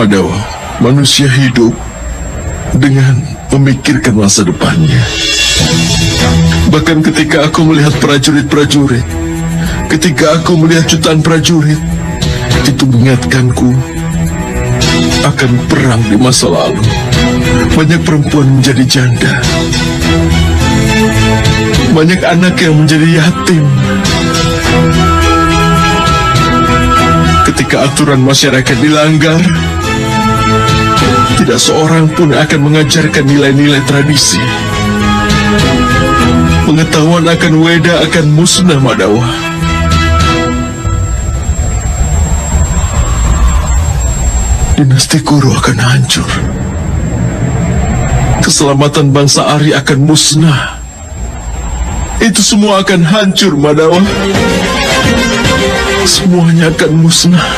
Madawa, manusia hidup dengan memikirkan masa depannya. Bahkan ketika aku melihat prajurit-prajurit, ketika aku melihat jutaan prajurit, itu mengingatkanku akan perang di masa lalu. Banyak perempuan menjadi janda, banyak anak yang menjadi yatim. Ketika aturan masyarakat dilanggar, tidak seorang pun akan mengajarkan nilai-nilai tradisi. Pengetahuan akan Weda akan musnah, Madawa. Dinasti Kuru akan hancur. Keselamatan bangsa Ari akan musnah. Itu semua akan hancur, Madawa. Semuanya akan musnah.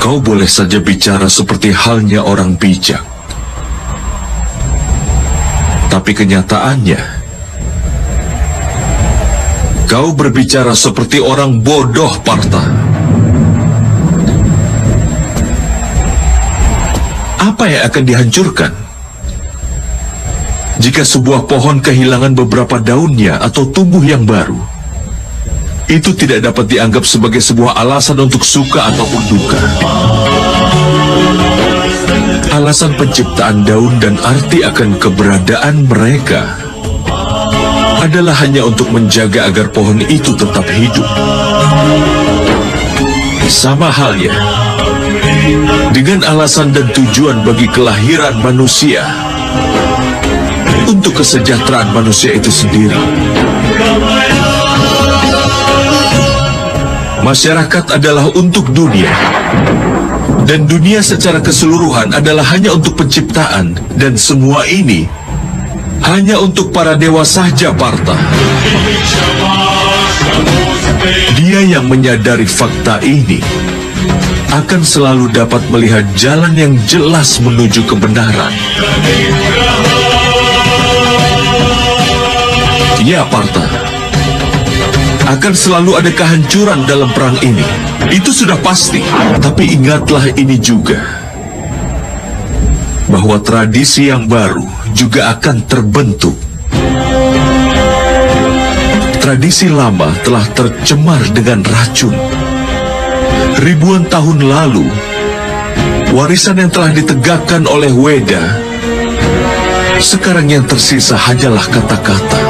Kau boleh saja bicara seperti halnya orang bijak. Tapi kenyataannya, kau berbicara seperti orang bodoh, Partha. Apa yang akan dihancurkan jika sebuah pohon kehilangan beberapa daunnya atau tumbuh yang baru? Itu tidak dapat dianggap sebagai sebuah alasan untuk suka ataupun duka. Alasan penciptaan daun dan arti akan keberadaan mereka adalah hanya untuk menjaga agar pohon itu tetap hidup. Sama halnya dengan alasan dan tujuan bagi kelahiran manusia, untuk kesejahteraan manusia itu sendiri. Masyarakat adalah untuk dunia, dan dunia secara keseluruhan adalah hanya untuk penciptaan, dan semua ini hanya untuk para dewa saja, Partha. Dia yang menyadari fakta ini akan selalu dapat melihat jalan yang jelas menuju kebenaran. Ya, Partha, akan selalu ada kehancuran dalam perang ini. Itu sudah pasti. Tapi ingatlah ini juga, bahwa tradisi yang baru juga akan terbentuk. Tradisi lama telah tercemar dengan racun. Ribuan tahun lalu, warisan yang telah ditegakkan oleh Weda, sekarang yang tersisa hanyalah kata-kata.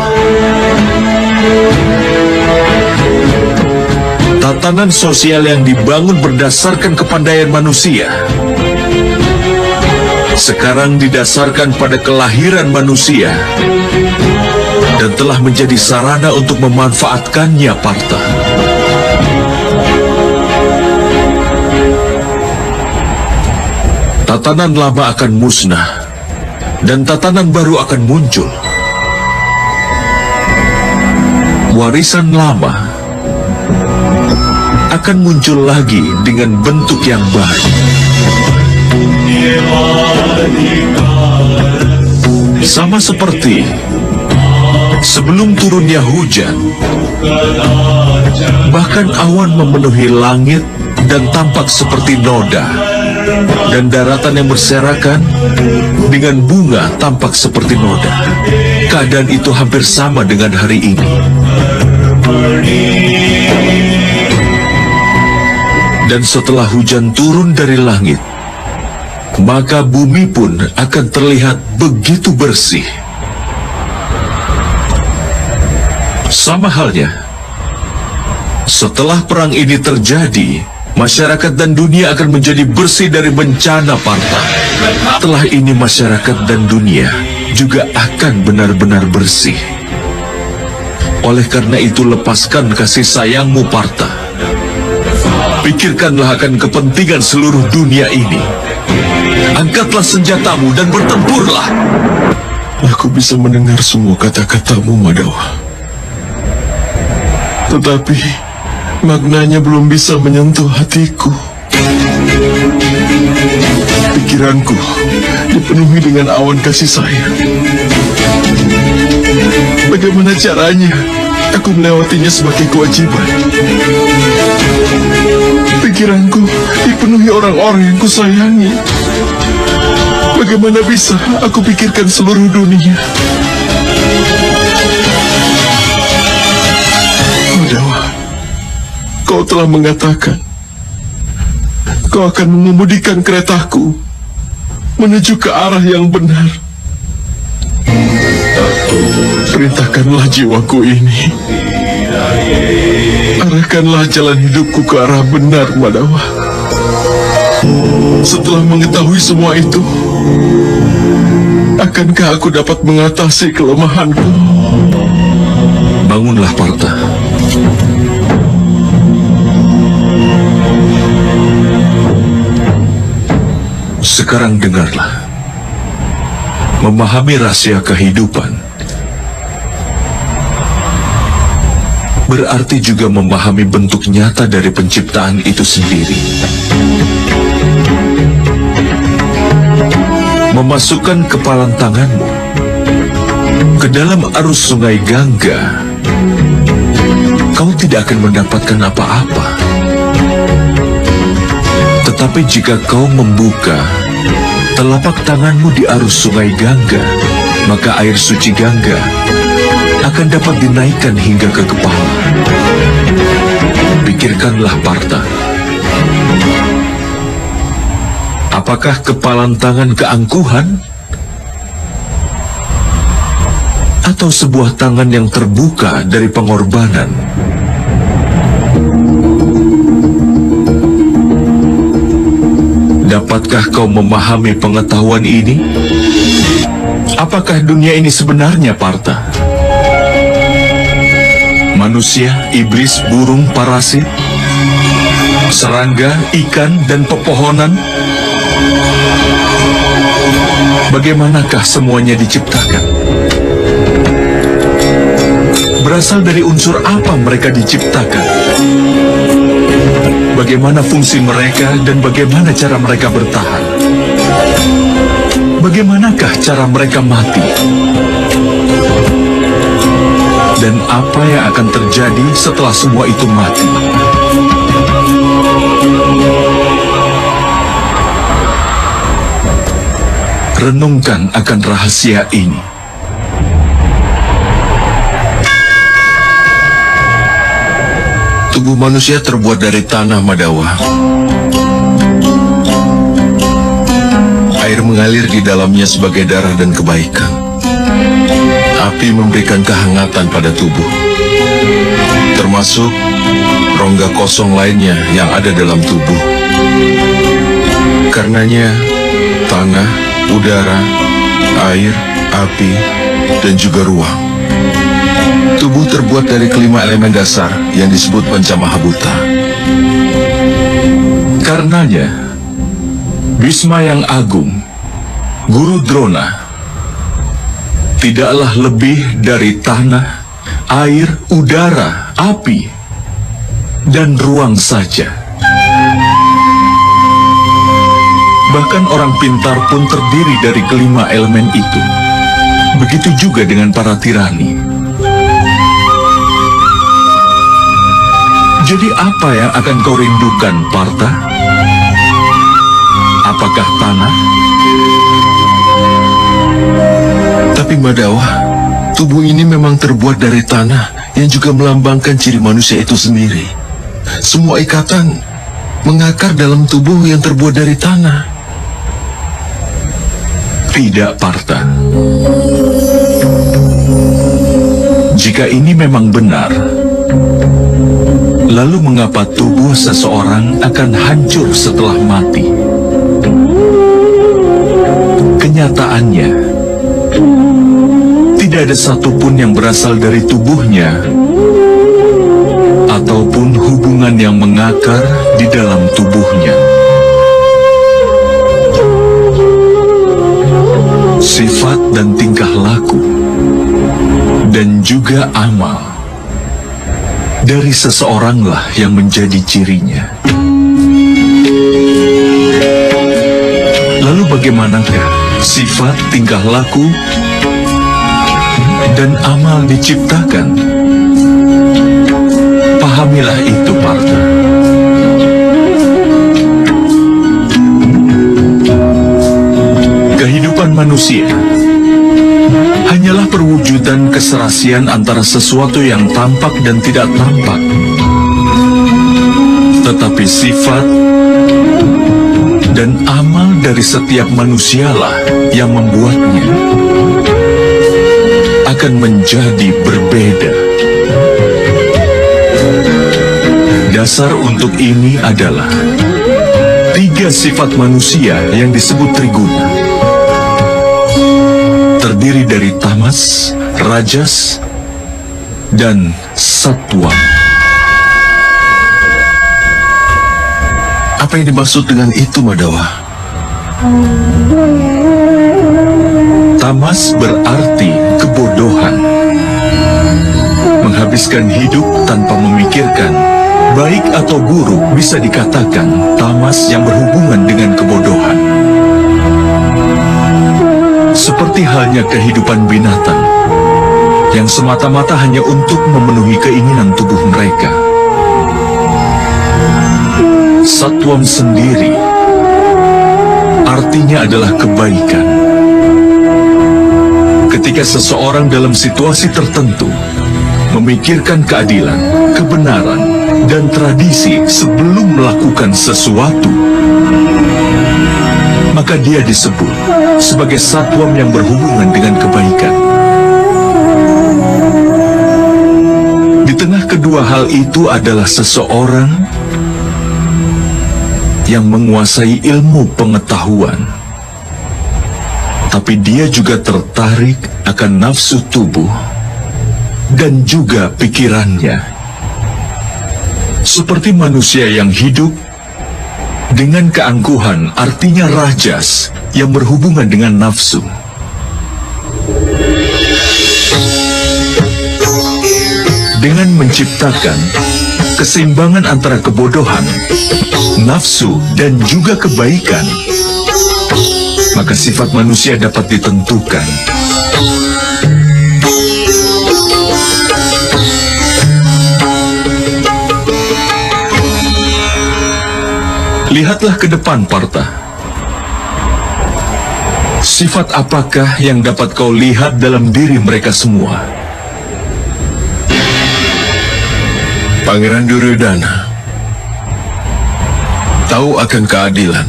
Tatanan sosial yang dibangun berdasarkan kepandaian manusia sekarang didasarkan pada kelahiran manusia dan telah menjadi sarana untuk memanfaatkannya, Partha. Tatanan lama akan musnah dan tatanan baru akan muncul. Warisan lama akan muncul lagi dengan bentuk yang baru. Sama seperti sebelum turunnya hujan, bahkan awan memenuhi langit dan tampak seperti noda, dan daratan yang berserakan dengan bunga tampak seperti noda. Keadaan itu hampir sama dengan hari ini. Dan setelah hujan turun dari langit, maka bumi pun akan terlihat begitu bersih. Sama halnya, setelah perang ini terjadi, masyarakat dan dunia akan menjadi bersih dari bencana, Partha. Setelah ini masyarakat dan dunia juga akan benar-benar bersih. Oleh karena itu, lepaskan kasih sayangmu, Partha. Pikirkanlah akan kepentingan seluruh dunia ini. Angkatlah senjatamu dan bertempurlah. Aku bisa mendengar semua kata-katamu, Madawa. Tetapi maknanya belum bisa menyentuh hatiku. Pikiranku dipenuhi dengan awan kasih sayang. Bagaimana caranya aku melewatinya sebagai kewajiban? Pikiranku dipenuhi orang-orang yang kusayangi. Bagaimana bisa aku pikirkan seluruh dunia? Madawa, kau telah mengatakan kau akan mengemudikan keretaku menuju ke arah yang benar. Perintahkanlah jiwaku ini, arahkanlah jalan hidupku ke arah benar, Madawa. Setelah mengetahui semua itu, akankah aku dapat mengatasi kelemahanku? Bangunlah, Partha. Sekarang dengarlah. Memahami rahasia kehidupan berarti juga memahami bentuk nyata dari penciptaan itu sendiri. Memasukkan kepalan tanganmu ke dalam arus sungai Gangga, kau tidak akan mendapatkan apa-apa. Tetapi jika kau membuka telapak tanganmu di arus sungai Gangga, maka air suci Gangga akan dapat dinaikkan hingga ke kepala. Pikirkanlah, Partha. Apakah kepalan tangan keangkuhan? Atau sebuah tangan yang terbuka dari pengorbanan? Dapatkah kau memahami pengetahuan ini? Apakah dunia ini sebenarnya, Partha? Manusia, iblis, burung, parasit, serangga, ikan, dan pepohonan? Bagaimanakah semuanya diciptakan? Berasal dari unsur apa mereka diciptakan? Bagaimana fungsi mereka dan bagaimana cara mereka bertahan? Bagaimanakah cara mereka mati? Dan apa yang akan terjadi setelah semua itu mati? Renungkan akan rahasia ini. Tubuh manusia terbuat dari tanah, Madawa. Air mengalir di dalamnya sebagai darah dan kebaikan. Api memberikan kehangatan pada tubuh, termasuk rongga kosong lainnya yang ada dalam tubuh. Karenanya, tanah, udara, air, api, dan juga ruang. Tubuh terbuat dari kelima elemen dasar yang disebut Pancamahabhuta. Karenanya, Bhisma yang agung, Guru Drona, tidaklah lebih dari tanah, air, udara, api, dan ruang saja. Bahkan orang pintar pun terdiri dari kelima elemen itu. Begitu juga dengan para tirani. Jadi apa yang akan kau rindukan, Partha? Apakah tanah? Tapi Madawa, tubuh ini memang terbuat dari tanah yang juga melambangkan ciri manusia itu sendiri. Semua ikatan mengakar dalam tubuh yang terbuat dari tanah. Tidak, Partha. Jika ini memang benar, lalu mengapa tubuh seseorang akan hancur setelah mati? Kenyataannya, tidak ada satupun yang berasal dari tubuhnya ataupun hubungan yang mengakar di dalam tubuhnya. Sifat dan tingkah laku dan juga amal dari seseoranglah yang menjadi cirinya. Lalu bagaimanakah sifat tingkah laku dan amal diciptakan. Pahamilah itu, Partha. Kehidupan manusia hanyalah perwujudan keserasian antara sesuatu yang tampak dan tidak tampak. Tetapi sifat dan amal dari setiap manusialah yang membuatnya akan menjadi berbeda. Dasar untuk ini adalah 3 sifat manusia yang disebut triguna. Terdiri dari tamas, rajas, dan satwa. Apa yang dimaksud dengan itu, Madawa? Tamas berarti kebodohan. Menghabiskan hidup tanpa memikirkan, baik atau buruk bisa dikatakan tamas yang berhubungan dengan kebodohan. Seperti halnya kehidupan binatang, yang semata-mata hanya untuk memenuhi keinginan tubuh mereka. Satwam sendiri artinya adalah kebaikan. Ketika seseorang dalam situasi tertentu memikirkan keadilan, kebenaran, dan tradisi sebelum melakukan sesuatu, maka dia disebut sebagai satwam yang berhubungan dengan kebaikan. Di tengah kedua hal itu adalah seseorang yang menguasai ilmu pengetahuan, tapi dia juga tertarik akan nafsu tubuh dan juga pikirannya. Seperti manusia yang hidup dengan keangkuhan, artinya rajas yang berhubungan dengan nafsu. Dengan menciptakan keseimbangan antara kebodohan, nafsu, dan juga kebaikan, maka sifat manusia dapat ditentukan. Lihatlah ke depan, Partha. Sifat apakah yang dapat kau lihat dalam diri mereka semua? Pangeran Duryodhana tahu akan keadilan,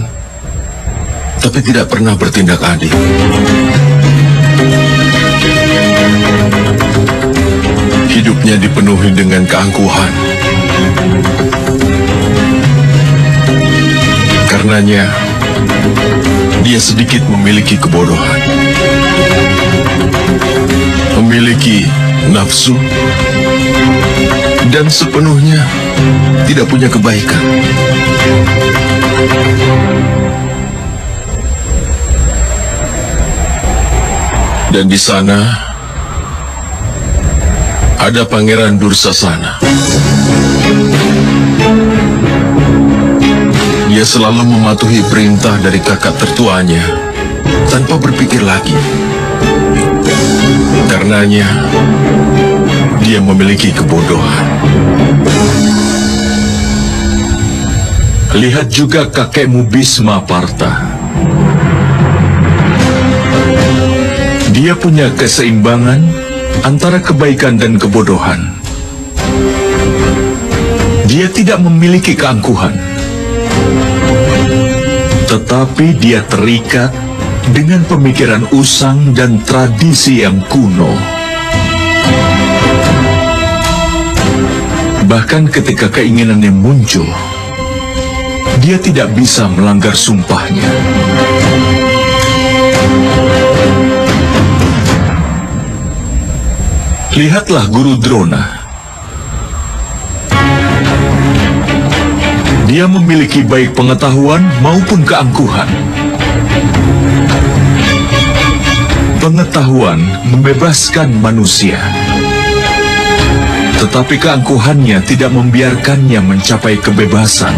tapi tidak pernah bertindak adil. Hidupnya dipenuhi dengan keangkuhan. Karenanya, dia sedikit memiliki kebodohan. Memiliki nafsu dan sepenuhnya tidak punya kebaikan. Dan di sana ada Pangeran Dursasana. Dia selalu mematuhi perintah dari kakak tertuanya tanpa berpikir lagi. Karenanya, dia memiliki kebodohan. Lihat juga kakekmu Bhisma, Partha. Dia punya keseimbangan antara kebaikan dan kebodohan. Dia tidak memiliki keangkuhan, tetapi dia terikat dengan pemikiran usang dan tradisi yang kuno. Bahkan ketika keinginannya muncul, dia tidak bisa melanggar sumpahnya. Lihatlah Guru Drona. Dia memiliki baik pengetahuan maupun keangkuhan. Pengetahuan membebaskan manusia, tetapi keangkuhannya tidak membiarkannya mencapai kebebasan.